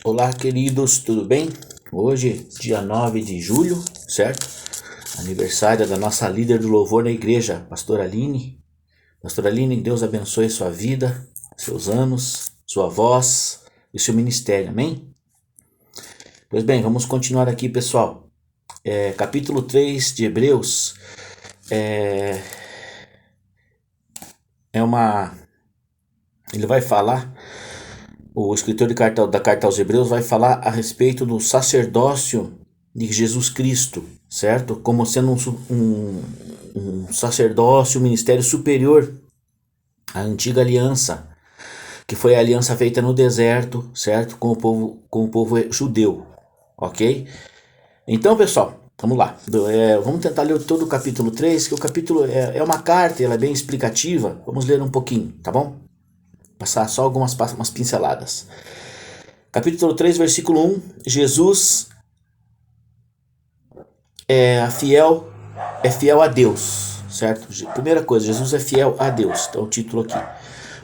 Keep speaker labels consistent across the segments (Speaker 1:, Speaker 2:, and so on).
Speaker 1: Olá, queridos, tudo bem? Hoje, dia 9 de julho, certo? Aniversário da nossa líder do louvor na igreja, Pastora Aline. Pastora Aline, Deus abençoe sua vida, seus anos, sua voz e seu ministério, amém? Pois bem, vamos continuar aqui, pessoal. Capítulo 3 de Hebreus ele vai falar. O escritor da carta aos Hebreus vai falar a respeito do sacerdócio de Jesus Cristo, certo? Como sendo um sacerdócio, um ministério superior à antiga aliança, que foi a aliança feita no deserto, certo? Com o povo judeu, ok? Então, pessoal, vamos lá. Vamos tentar ler todo o capítulo 3, que o capítulo é uma carta, ela é bem explicativa. Vamos ler um pouquinho, tá bom? Passar só umas pinceladas. Capítulo 3, versículo 1. Jesus é fiel a Deus, certo? Primeira coisa, Jesus é fiel a Deus. Então o título aqui.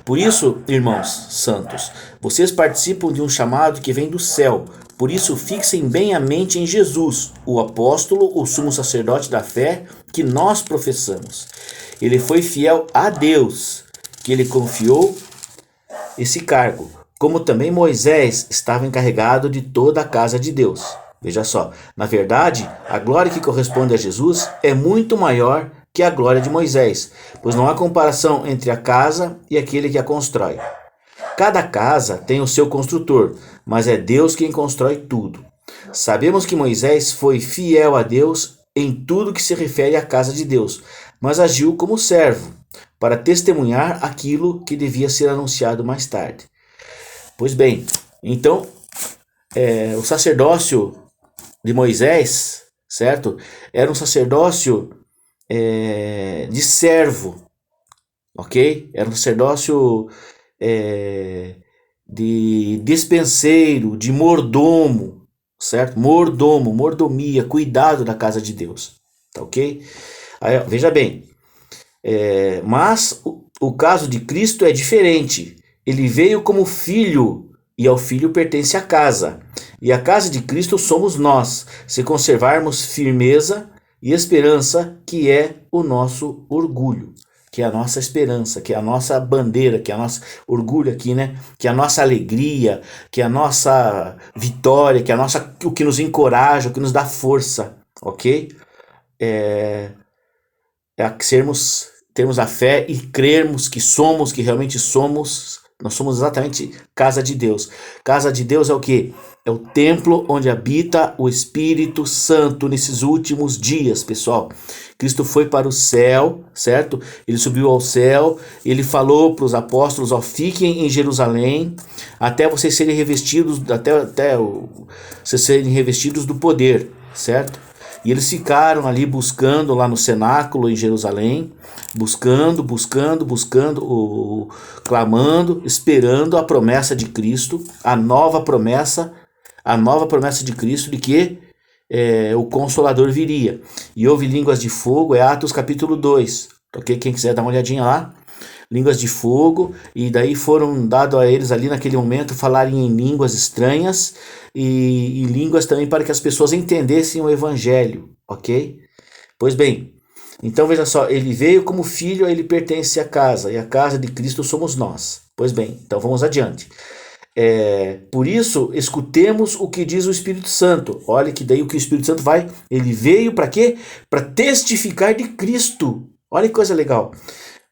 Speaker 1: Por isso, irmãos santos, vocês participam de um chamado que vem do céu. Por isso, fixem bem a mente em Jesus, o apóstolo, o sumo sacerdote da fé que nós professamos. Ele foi fiel a Deus, que ele confiou esse cargo, como também Moisés estava encarregado de toda a casa de Deus. Veja só, na verdade, a glória que corresponde a Jesus é muito maior que a glória de Moisés, pois não há comparação entre a casa e aquele que a constrói. Cada casa tem o seu construtor, mas é Deus quem constrói tudo. Sabemos que Moisés foi fiel a Deus em tudo que se refere à casa de Deus, mas agiu como servo, para testemunhar aquilo que devia ser anunciado mais tarde. Pois bem, então, o sacerdócio de Moisés, certo? Era um sacerdócio de servo, ok? Era um sacerdócio de despenseiro, de mordomo, certo? Mordomia, cuidado da casa de Deus, tá ok? Aí, veja bem, mas o caso de Cristo é diferente. Ele veio como filho e ao filho pertence a casa. E a casa de Cristo somos nós, se conservarmos firmeza e esperança, que é o nosso orgulho, que é a nossa esperança, que é a nossa bandeira, que é a nossa orgulho aqui, né? Que é a nossa alegria, que é a nossa vitória, que é o que nos encoraja, o que nos dá força, ok? Termos a fé e crermos que realmente somos, nós somos exatamente casa de Deus. Casa de Deus é o quê? É o templo onde habita o Espírito Santo nesses últimos dias, pessoal. Cristo foi para o céu, certo? Ele subiu ao céu, ele falou para os apóstolos, fiquem em Jerusalém, até vocês serem revestidos, vocês serem revestidos do poder, certo? E eles ficaram ali buscando lá no cenáculo em Jerusalém, buscando, clamando, esperando a promessa de Cristo, a nova promessa de Cristo de que o Consolador viria. E houve línguas de fogo, Atos capítulo 2, ok? Quem quiser dar uma olhadinha lá. Línguas de fogo, e daí foram dados a eles ali naquele momento falarem em línguas estranhas e línguas também para que as pessoas entendessem o evangelho, ok? Pois bem, então veja só, ele veio como filho, ele pertence à casa, e a casa de Cristo somos nós. Pois bem, então vamos adiante. Por isso, escutemos o que diz o Espírito Santo. Olha que daí o que o Espírito Santo ele veio para quê? Para testificar de Cristo. Olha que coisa legal.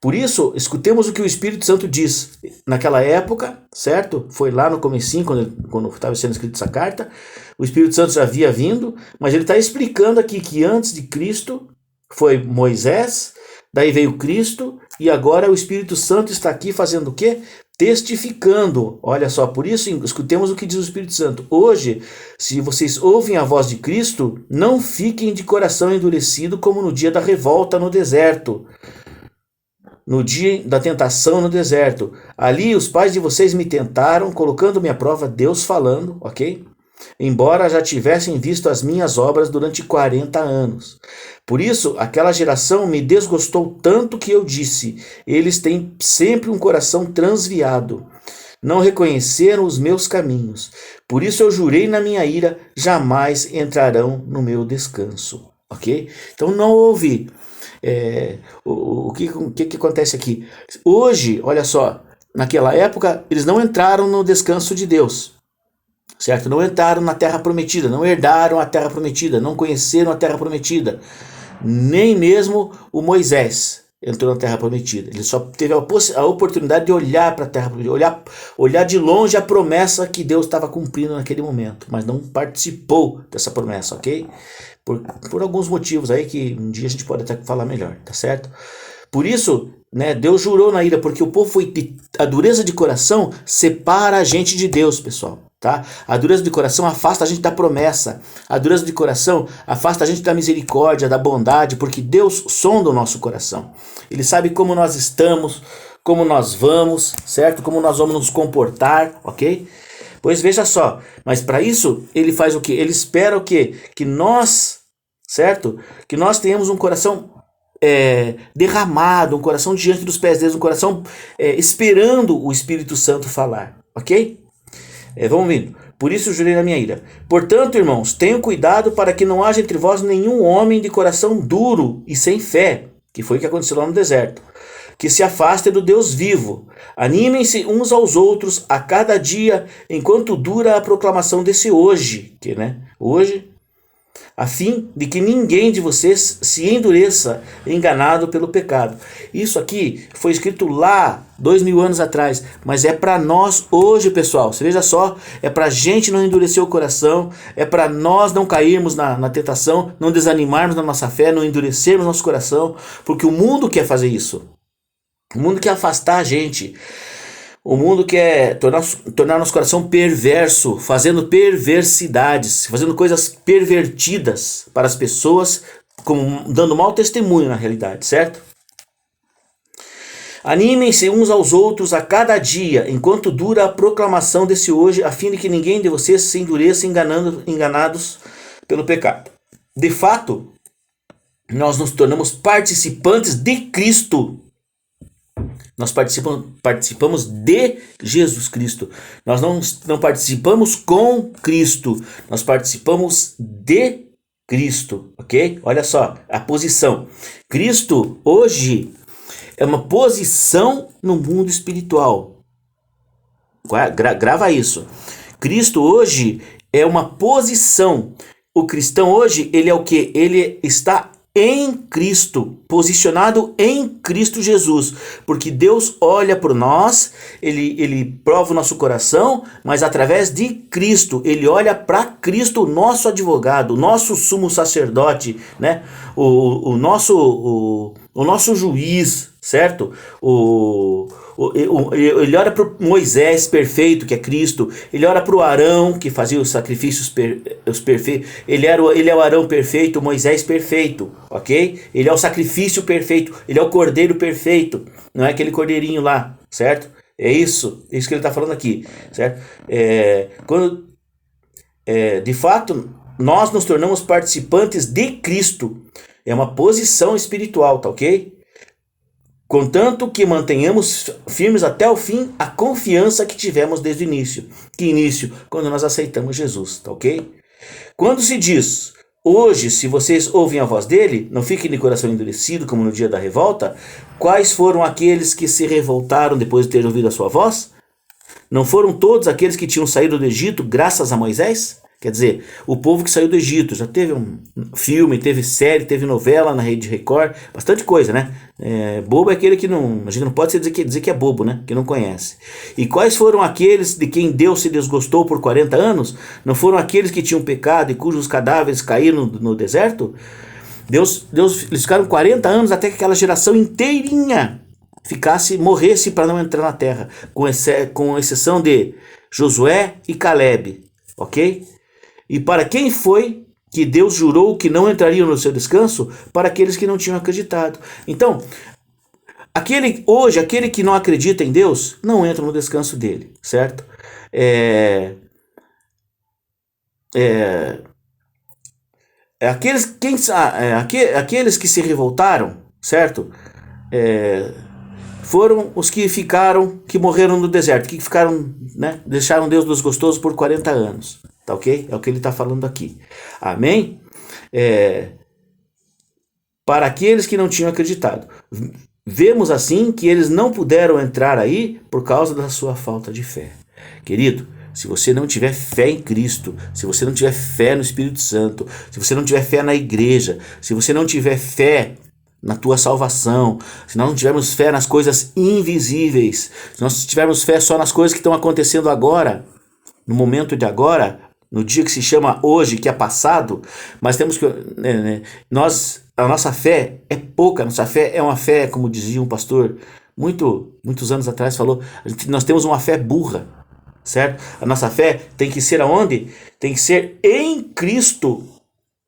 Speaker 1: Por isso, escutemos o que o Espírito Santo diz. Naquela época, certo? Foi lá no comecinho, quando estava sendo escrita essa carta, o Espírito Santo já havia vindo, mas ele está explicando aqui que antes de Cristo foi Moisés, daí veio Cristo, e agora o Espírito Santo está aqui fazendo o quê? Testificando. Olha só, por isso, escutemos o que diz o Espírito Santo. Hoje, se vocês ouvem a voz de Cristo, não fiquem de coração endurecido como no dia da revolta no deserto. No dia da tentação no deserto. Ali os pais de vocês me tentaram, colocando-me à prova, Deus falando, ok? Embora já tivessem visto as minhas obras durante 40 anos. Por isso, aquela geração me desgostou tanto que eu disse, eles têm sempre um coração transviado. não reconheceram os meus caminhos. Por isso eu jurei na minha ira, jamais entrarão no meu descanso. Ok? Então não houve. O que acontece aqui? Hoje, olha só, naquela época, eles não entraram no descanso de Deus. Certo? Não entraram na terra prometida, não herdaram a terra prometida, não conheceram a terra prometida. Nem mesmo o Moisés entrou na terra prometida. Ele só teve a oportunidade de olhar para a terra prometida, olhar de longe a promessa que Deus estava cumprindo naquele momento, mas não participou dessa promessa, ok? Por alguns motivos aí que um dia a gente pode até falar melhor, tá certo? Por isso, né, Deus jurou na ira, porque o povo a dureza de coração separa a gente de Deus, pessoal. Tá? A dureza de coração afasta a gente da promessa. A dureza de coração afasta a gente da misericórdia, da bondade, porque Deus sonda o nosso coração. Ele sabe como nós estamos, como nós vamos, certo? Como nós vamos nos comportar, ok? Pois veja só, mas para isso ele faz o quê? Ele espera o quê? Que nós, certo? Que nós tenhamos um coração derramado, um coração diante dos pés deles, um coração esperando o Espírito Santo falar, ok? Vamos vendo. Por isso jurei na minha ira. Portanto, irmãos, tenham cuidado para que não haja entre vós nenhum homem de coração duro e sem fé, que foi o que aconteceu lá no deserto, que se afaste do Deus vivo. Animem-se uns aos outros a cada dia, enquanto dura a proclamação desse hoje, hoje, a fim de que ninguém de vocês se endureça enganado pelo pecado. Isso aqui foi escrito lá 2000 anos atrás, mas é para nós hoje, pessoal. Você veja só, é para a gente não endurecer o coração, é para nós não cairmos na tentação, não desanimarmos na nossa fé, não endurecermos nosso coração, porque o mundo quer fazer isso. O mundo quer afastar a gente. O mundo quer tornar nosso coração perverso, fazendo perversidades, fazendo coisas pervertidas para as pessoas, dando mau testemunho na realidade, certo? Animem-se uns aos outros a cada dia, enquanto dura a proclamação desse hoje, a fim de que ninguém de vocês se endureça enganados pelo pecado. De fato, nós nos tornamos participantes de Cristo. Nós participamos de Jesus Cristo. Nós não participamos com Cristo. Nós participamos de Cristo, ok? Olha só a posição. Cristo hoje é uma posição no mundo espiritual. Grava isso. Cristo hoje é uma posição. O cristão hoje, ele é o quê? Ele está em Cristo, posicionado em Cristo Jesus, porque Deus olha por nós, ele prova o nosso coração, mas através de Cristo, ele olha para Cristo, nosso advogado, nosso sumo sacerdote, né? o nosso juiz, certo? Ele olha para Moisés perfeito, que é Cristo. Ele olha para o Arão, que fazia os sacrifícios perfeitos. Ele é o Arão perfeito, Moisés perfeito, ok? Ele é o sacrifício perfeito, ele é o cordeiro perfeito. Não é aquele cordeirinho lá, certo? É isso que ele está falando aqui, certo? De fato, nós nos tornamos participantes de Cristo. É uma posição espiritual, tá ok? Contanto que mantenhamos firmes até o fim a confiança que tivemos desde o início. Que início? Quando nós aceitamos Jesus, tá ok? Quando se diz, hoje, se vocês ouvem a voz dele, não fiquem de coração endurecido como no dia da revolta, quais foram aqueles que se revoltaram depois de terem ouvido a sua voz? Não foram todos aqueles que tinham saído do Egito graças a Moisés? Quer dizer, o povo que saiu do Egito, já teve um filme, teve série, teve novela na Rede Record, bastante coisa, né? Bobo é aquele que não, a gente não pode dizer que é bobo, né? Que não conhece. E quais foram aqueles de quem Deus se desgostou por 40 anos? Não foram aqueles que tinham pecado e cujos cadáveres caíram no deserto? Eles ficaram 40 anos até que aquela geração inteirinha morresse para não entrar na terra, com exceção de Josué e Caleb, ok? E para quem foi que Deus jurou que não entrariam no seu descanso? Para aqueles que não tinham acreditado. Então, aquele que não acredita em Deus, não entra no descanso dele, certo? Aqueles que se revoltaram, certo? foram os que ficaram, que morreram no deserto, que ficaram, né, deixaram Deus dos gostosos por 40 anos. Tá ok? É o que ele está falando aqui. Amém? Para aqueles que não tinham acreditado. Vemos assim que eles não puderam entrar aí por causa da sua falta de fé. Querido, se você não tiver fé em Cristo, se você não tiver fé no Espírito Santo, se você não tiver fé na igreja, se você não tiver fé na tua salvação, se nós não tivermos fé nas coisas invisíveis, se nós tivermos fé só nas coisas que estão acontecendo agora, no momento de agora, no dia que se chama hoje, que é passado, mas temos que... a nossa fé é pouca, a nossa fé é uma fé, como dizia um pastor muitos anos atrás, falou, nós temos uma fé burra, certo? A nossa fé tem que ser aonde? Tem que ser em Cristo,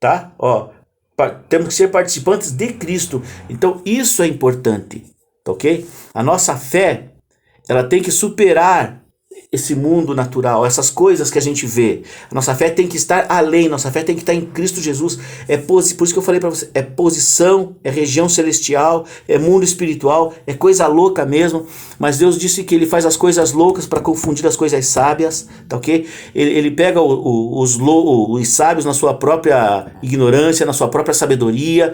Speaker 1: tá? Temos que ser participantes de Cristo. Então isso é importante, ok? A nossa fé, ela tem que superar esse mundo natural, essas coisas que a gente vê. A nossa fé tem que estar além, nossa fé tem que estar em Cristo Jesus. Por isso que eu falei para você, é posição, é região celestial, é mundo espiritual, é coisa louca mesmo. Mas Deus disse que ele faz as coisas loucas para confundir as coisas sábias, tá ok? Ele pega os sábios na sua própria ignorância, na sua própria sabedoria.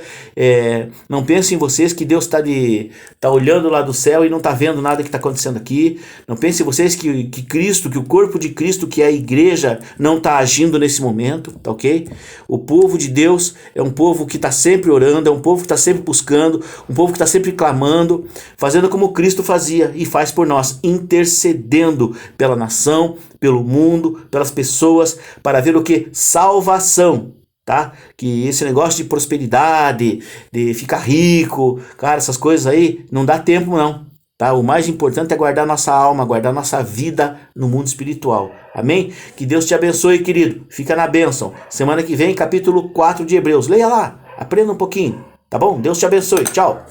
Speaker 1: Não pensem em vocês que Deus tá olhando lá do céu e não está vendo nada que está acontecendo aqui. Não pensem em vocês que Cristo, que o corpo de Cristo, que é a igreja, não está agindo nesse momento, tá ok? O povo de Deus é um povo que está sempre orando, é um povo que está sempre buscando, um povo que está sempre clamando, fazendo como Cristo fazia e faz por nós, intercedendo pela nação, pelo mundo, pelas pessoas, para ver o que? Salvação. Tá? Que esse negócio de prosperidade, de ficar rico, cara, essas coisas aí, não dá tempo não. Tá? O mais importante é guardar nossa alma, guardar nossa vida no mundo espiritual. Amém? Que Deus te abençoe, querido. Fica na bênção. Semana que vem, capítulo 4 de Hebreus. Leia lá, aprenda um pouquinho. Tá bom? Deus te abençoe. Tchau.